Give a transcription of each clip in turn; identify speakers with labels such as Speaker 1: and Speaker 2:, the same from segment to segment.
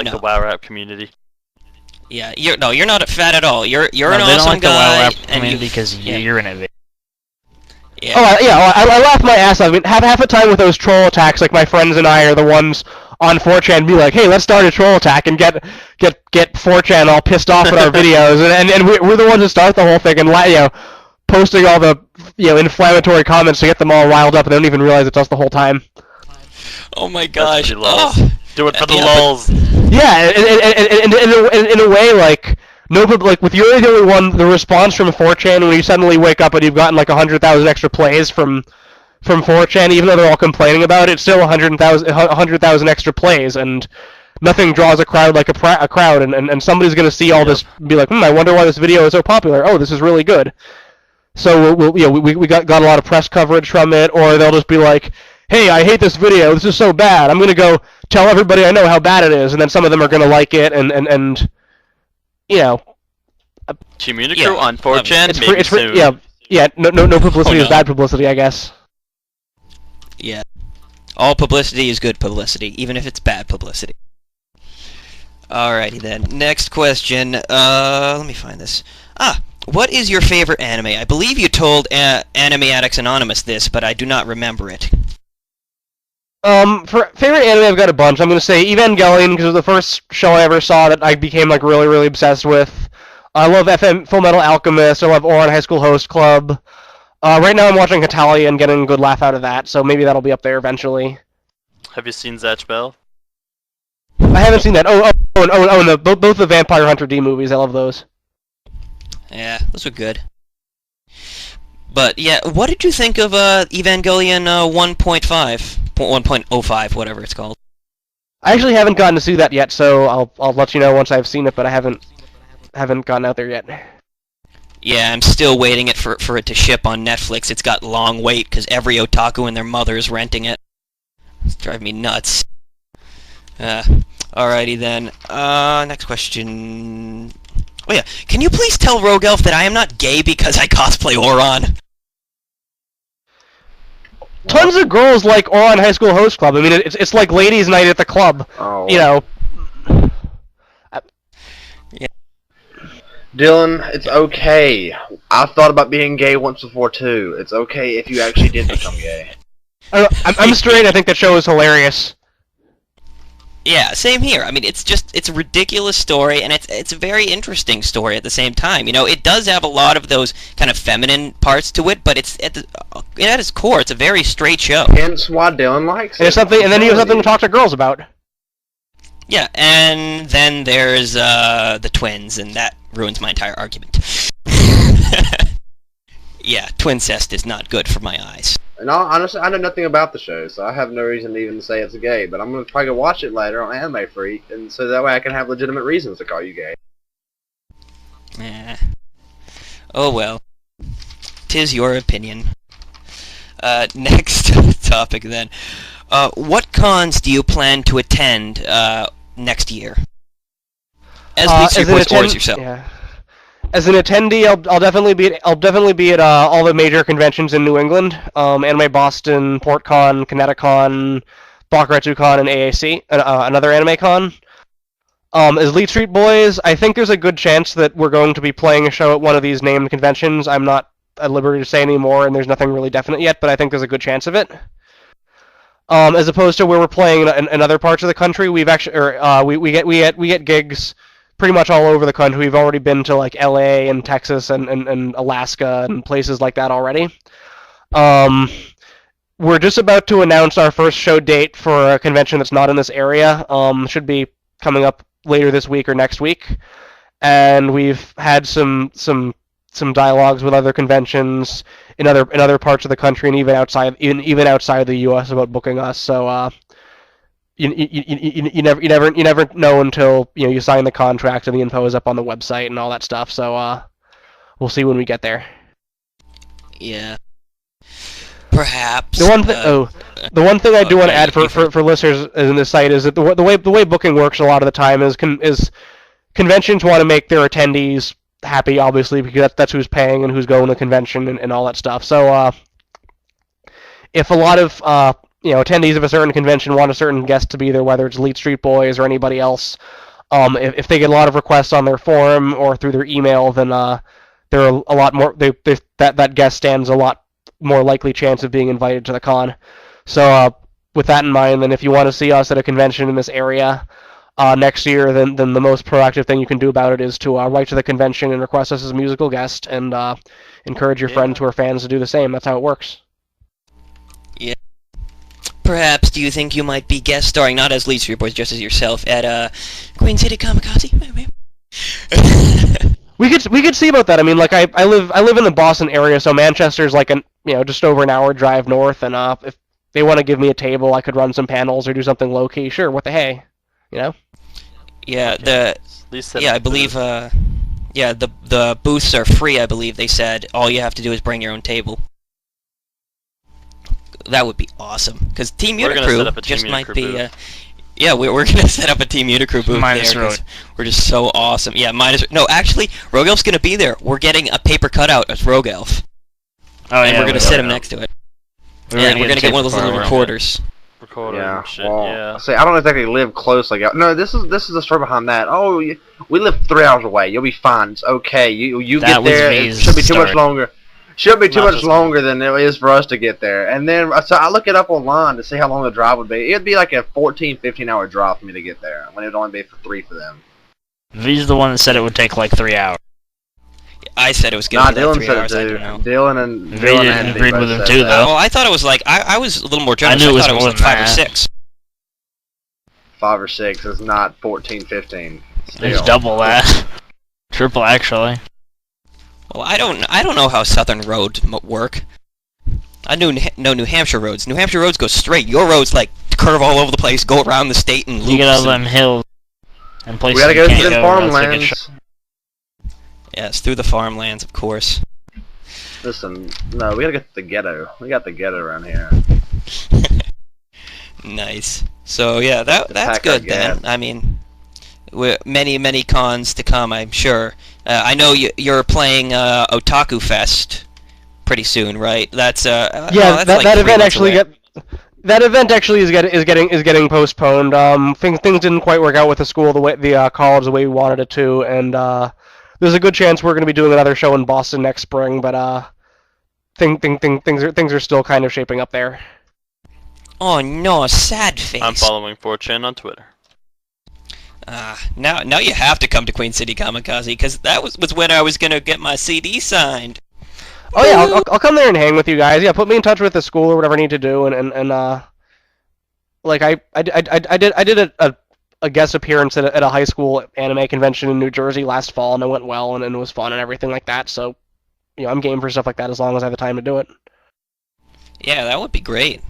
Speaker 1: like the WoW rap community.
Speaker 2: Yeah, you're not fat at all. You're
Speaker 3: No,
Speaker 2: an
Speaker 3: they don't
Speaker 2: awesome
Speaker 3: like the WoW
Speaker 2: guy,
Speaker 3: rap
Speaker 2: and
Speaker 3: community because you're in it.
Speaker 2: Yeah.
Speaker 4: Oh, I laugh my ass off. I mean, half the time with those troll attacks, like my friends and I are the ones on 4chan be like, hey, let's start a troll attack and get 4chan all pissed off at our videos, and we're the ones who start the whole thing and posting all the inflammatory comments to get them all riled up, and they don't even realize it's us the whole time.
Speaker 2: Oh my gosh.
Speaker 1: Do it for the lulz.
Speaker 4: Yeah, in a way, like. No, but like with you're the only one, the response from 4chan when you suddenly wake up and you've gotten like 100,000 extra plays from 4chan, even though they're all complaining about it, it's still 100,000 extra plays, and nothing draws a crowd like a crowd, and somebody's gonna see all this and be like, I wonder why this video is so popular. Oh, this is really good. So we got a lot of press coverage from it, or they'll just be like, hey, I hate this video. This is so bad. I'm gonna go tell everybody I know how bad it is, and then some of them are gonna like it, and
Speaker 1: Hannukah on 4chan,
Speaker 4: it's soon. No publicity is bad publicity, I guess.
Speaker 2: Yeah. All publicity is good publicity, even if it's bad publicity. Alrighty then. Next question. Let me find this. What is your favorite anime? I believe you told Anime Addicts Anonymous this, but I do not remember it.
Speaker 4: For favorite anime, I've got a bunch. I'm gonna say Evangelion because it was the first show I ever saw that I became like really, really obsessed with. I love Full Metal Alchemist. I love Ouran High School Host Club. Right now I'm watching Hitalia and getting a good laugh out of that, so maybe that'll be up there eventually.
Speaker 1: Have you seen Zatch Bell?
Speaker 4: I haven't seen that. Both the Vampire Hunter D movies. I love those.
Speaker 2: Yeah, those are good. But yeah, what did you think of Evangelion 1.5? 1.05, whatever it's called.
Speaker 4: I actually haven't gotten to see that yet, so I'll let you know once I've seen it, but I haven't gotten out there yet.
Speaker 2: Yeah, I'm still waiting for it to ship on Netflix. It's got long wait because every otaku and their mother is renting it. It's driving me nuts. Alrighty then. Next question. Oh yeah, can you please tell Roguelf that I am not gay because I cosplay Ouran?
Speaker 4: Tons of girls like Ouran High School Host Club. I mean, it's like ladies' night at the club.
Speaker 5: Oh.
Speaker 2: Yeah.
Speaker 5: Dylan, it's okay. I thought about being gay once before too. It's okay if you actually did become gay.
Speaker 4: I'm straight. I think that show is hilarious.
Speaker 2: Yeah, same here. I mean, it's a ridiculous story, and it's a very interesting story at the same time. It does have a lot of those kind of feminine parts to it, but it's at its core, it's a very straight show.
Speaker 5: Hence why Dylan likes it.
Speaker 4: And then you have something to talk to girls about.
Speaker 2: Yeah, and then there's the twins, and that ruins my entire argument. Yeah, twincest is not good for my eyes.
Speaker 5: And honestly, I know nothing about the show, so I have no reason to even say it's gay, but I'm going to probably go watch it later on Anime Freak, and so that way I can have legitimate reasons to call you gay.
Speaker 2: Oh well. 'Tis your opinion. Next topic then. What cons do you plan to attend next year? As Leet scores yourself.
Speaker 4: Yeah. As an attendee, I'll definitely be at all the major conventions in New England, Anime Boston, PortCon, Kineticon, BakuRetsuCon, and AAC, another anime con. As Leet Street Boys, I think there's a good chance that we're going to be playing a show at one of these named conventions. I'm not at liberty to say anymore, and there's nothing really definite yet, but I think there's a good chance of it. As opposed to where we're playing in other parts of the country, we've actually, we get gigs pretty much all over the country. We've already been to like LA and Texas and Alaska and places like that already. We're just about to announce our first show date for a convention that's not in this area. Should be coming up later this week or next week. And we've had some dialogues with other conventions in other parts of the country and even outside the U.S. about booking us. So you never know until you sign the contract and the info is up on the website and all that stuff. So we'll see when we get there.
Speaker 2: Yeah. Perhaps.
Speaker 4: The one thing I do want to add for listeners in this site is that the way booking works a lot of the time is conventions want to make their attendees happy, obviously, because that's who's paying and who's going to the convention and all that stuff. So if a lot of attendees of a certain convention want a certain guest to be there, whether it's Leet Street Boys or anybody else. If they get a lot of requests on their forum or through their email, then there are a lot more. That guest stands a lot more likely chance of being invited to the con. So with that in mind, then if you want to see us at a convention in this area next year, then the most proactive thing you can do about it is to write to the convention and request us as a musical guest, and encourage your friends who are fans to do the same. That's how it works.
Speaker 2: Yeah. Perhaps, do you think you might be guest starring, not as Leet Street Boys, just as yourself, at Queen City Kamikaze?
Speaker 4: We could see about that. I mean, like I live in the Boston area, so Manchester's like just over an hour drive north, and if they want to give me a table, I could run some panels or do something low key. Sure, what the hey,
Speaker 2: Yeah,
Speaker 1: Okay.
Speaker 2: I believe the booths are free. I believe they said all you have to do is bring your own table. That would be awesome, because Team
Speaker 1: We're gonna set up
Speaker 2: Unicrew
Speaker 1: a Team
Speaker 2: just might
Speaker 1: Unicrew
Speaker 2: be.
Speaker 1: booth.
Speaker 2: Yeah, we're gonna set up a Team Unicrew booth
Speaker 3: Minus
Speaker 2: there. 'Cause
Speaker 3: Rogue.
Speaker 2: we're just so awesome. Yeah, no, actually, Roguelf's gonna be there. We're getting a paper cutout as Roguelf,
Speaker 3: Oh
Speaker 2: and
Speaker 3: yeah,
Speaker 2: we're gonna set him next to it. Yeah, and we're gonna get one of those little recorders.
Speaker 1: Recorder
Speaker 5: Yeah.
Speaker 1: and shit.
Speaker 5: Well,
Speaker 1: Yeah.
Speaker 5: see, I don't exactly live close like that. No, this is the story behind that. Oh, we live 3 hours away. You'll be fine. It's okay. You
Speaker 3: That
Speaker 5: get
Speaker 3: was
Speaker 5: there. It
Speaker 3: V's
Speaker 5: should be too much
Speaker 3: story.
Speaker 5: longer. Should be too
Speaker 1: Not
Speaker 5: much
Speaker 1: just
Speaker 5: longer than it is for us to get there. And then so I look it up online to see how long the drive would be. It'd be like a 14, 15-hour drive for me to get there, when it'd only be for 3 for them.
Speaker 3: V's the one that said it would take like 3 hours.
Speaker 2: I said it was gonna
Speaker 5: Nah,
Speaker 2: be like
Speaker 5: Dylan
Speaker 2: 3
Speaker 5: said
Speaker 2: hours.
Speaker 5: it
Speaker 2: I
Speaker 5: too.
Speaker 2: don't know.
Speaker 5: Dylan and
Speaker 3: They
Speaker 5: Dylan
Speaker 3: didn't
Speaker 5: and Andy
Speaker 3: agree
Speaker 5: both
Speaker 3: with him
Speaker 5: said
Speaker 3: too,
Speaker 5: that.
Speaker 3: though.
Speaker 2: Oh, I thought it was like I was a little more generous.
Speaker 3: knew it was
Speaker 2: thought
Speaker 3: more
Speaker 2: like
Speaker 3: than
Speaker 2: 5 or
Speaker 3: that.
Speaker 2: 6.
Speaker 5: 5 or 6 is not 14, 15.
Speaker 3: It's
Speaker 5: Still.
Speaker 3: double that. Triple, actually.
Speaker 2: Well, I don't know how Southern roads work. I know New Hampshire roads. New Hampshire roads go straight. Your roads like curve all over the place, go around the state and loops.
Speaker 3: You get all
Speaker 2: and-
Speaker 3: them hills and places
Speaker 5: We gotta go
Speaker 3: you
Speaker 5: to
Speaker 3: can't
Speaker 5: the
Speaker 3: go, or else you get
Speaker 5: farmlands.
Speaker 2: Yes, through the farmlands, of course.
Speaker 5: Listen, no, we gotta get to the ghetto. We got the ghetto around here.
Speaker 2: Nice. So yeah, that's
Speaker 5: Pack our
Speaker 2: good then.
Speaker 5: gas.
Speaker 2: I mean, many cons to come, I'm sure. I know you're playing Otaku Fest pretty soon, right? That's
Speaker 4: Yeah,
Speaker 2: that's like
Speaker 4: that
Speaker 2: 3
Speaker 4: event
Speaker 2: months
Speaker 4: actually
Speaker 2: away.
Speaker 4: that event actually is getting postponed. Things didn't quite work out with the school, the college, the way we wanted it to, and there's a good chance we're going to be doing another show in Boston next spring. But things are still kind of shaping up there.
Speaker 2: Oh no, sad face.
Speaker 1: I'm following 4chan on Twitter.
Speaker 2: Now you have to come to Queen City Kamikaze, because that was when I was gonna get my CD signed.
Speaker 4: Oh yeah, I'll come there and hang with you guys. Yeah, put me in touch with the school or whatever I need to do, and like I did a guest appearance at a high school anime convention in New Jersey last fall, and it went well, and it was fun and everything like that. So, I'm game for stuff like that as long as I have the time to do it.
Speaker 2: Yeah, that would be great.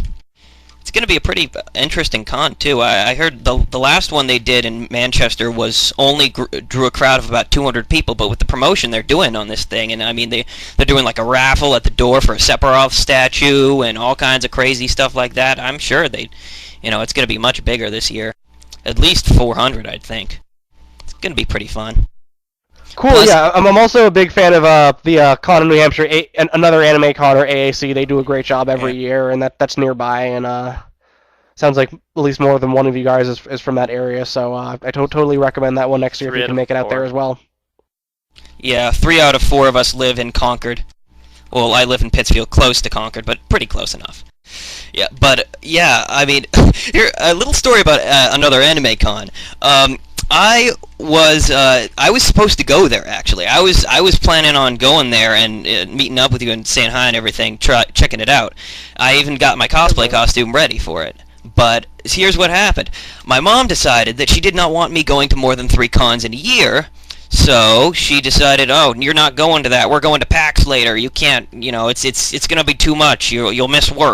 Speaker 2: It's going to be a pretty interesting con, too. I heard the last one they did in Manchester was only drew a crowd of about 200 people, but with the promotion they're doing on this thing, and I mean, they're doing like a raffle at the door for a Sephiroth statue and all kinds of crazy stuff like that. I'm sure it's going to be much bigger this year. At least 400, I'd think. It's going to be pretty fun.
Speaker 4: Cool,
Speaker 2: Plus-
Speaker 4: yeah. I'm also a big fan of the con in New Hampshire, another anime con or AAC. They do a great job every year, and that's nearby. And sounds like at least more than one of you guys is from that area. So I totally recommend that one next year if
Speaker 1: 3
Speaker 4: you
Speaker 1: out
Speaker 4: can
Speaker 1: of
Speaker 4: make it out
Speaker 1: 4.
Speaker 4: there as well.
Speaker 2: Yeah, 3 out of 4 of us live in Concord. Well, I live in Pittsfield, close to Concord, but pretty close enough. Yeah, but yeah, I mean, here a little story about another anime con. I was supposed to go there actually. I was planning on going there and meeting up with you and saying hi and everything, checking it out. I even got my cosplay costume ready for it. But here's what happened. My mom decided that she did not want me going to more than 3 cons in a year. So she decided, oh, you're not going to that. We're going to PAX later. You can't, it's going to be too much. You'll miss work.